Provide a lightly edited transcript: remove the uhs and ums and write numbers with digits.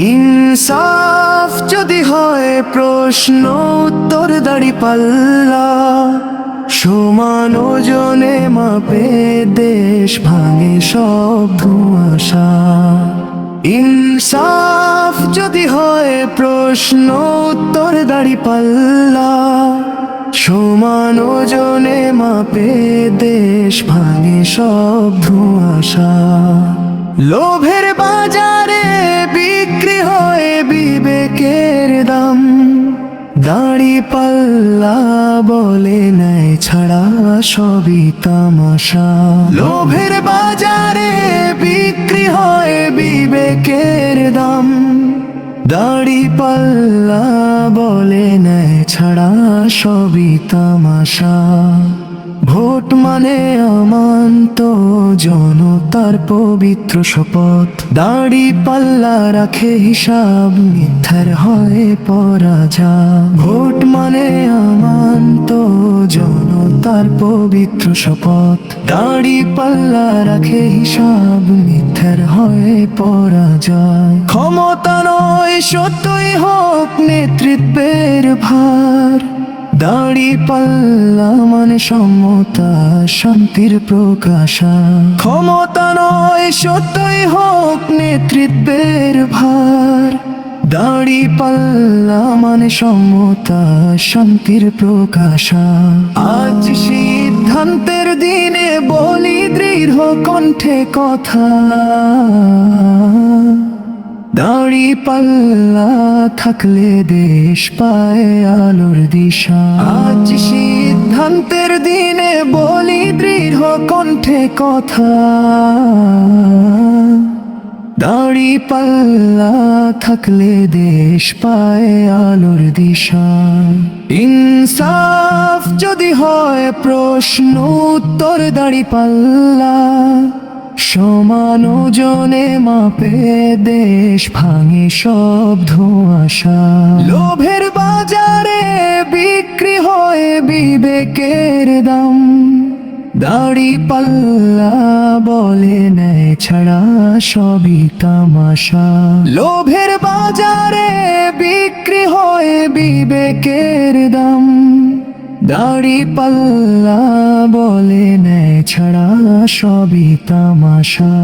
ইনসাফ যদি হয় প্রশ্ন উত্তর দাঁড়িপাল্লা, সমান ওজনে মাপে দেশ ভাঙে সব ধোঁয়াশা। ইনসাফ যদি হয় প্রশ্ন উত্তর দাঁড়িপাল্লা, সমান ওজনে মাপে দেশ ভাঙে সব ধোঁয়াশা। লোভের বাজারে বিক্রি হয় বিবেকের দাম, দাঁড়িপাল্লা বলে নেয় ছাড়া সবই তামাশা। লোভের বাজারে বিক্রি হয় বিবেকের দাম, দাঁড়িপাল্লা বলে নেয় ছাড়া সবই তামাশা। ভোট মানে অমান্ত জনতার পবিত্র শপথ, দাঁড়িপাল্লা রাখে হিসাব মিথ্যার হয় পরাজয়। ভোট মানে অমান্ত জনতার পবিত্র শপথ, দাঁড়িপাল্লা রাখে হিসাব মিথ্যার হয় পরাজয়। ক্ষমতা নয় সত্যই হোক নেতৃত্বের ভার, দাঁড়িপাল্লা মানে সমতা শান্তির প্রকাশা। ক্ষমতা নয় সত্যই হোক নেতৃত্বের ভার, দাঁড়িপাল্লা মানে সমতা শান্তির প্রকাশা। আজ সিদ্ধান্তের দিনে বলি দৃঢ় কণ্ঠে কথা, দাঁড়িপাল্লা থাকলে দেশ পায় আলোর দিশা। আজ সিদ্ধান্তের দিনে বলি দৃঢ় কণ্ঠে কথা, দাঁড়িপাল্লা থাকলে দেশ পায় আলোর দিশা। ইনসাফ যদি হয় প্রশ্ন উত্তর দাঁড়িপাল্লা, সমান ওজনে মাপে দেশ ভাঙে সব ধোঁয়াশা। লোভের বাজারে বিক্রি হয় বিবেকের দাম, দাঁড়িপাল্লা বলে নেয় ছাড়া সবই তামাশা। লোভের বাজারে বিক্রি হয় বিবেকের দাম, দাঁড়িপাল্লা বলে নেয় ছাড়া সবই তামাশা।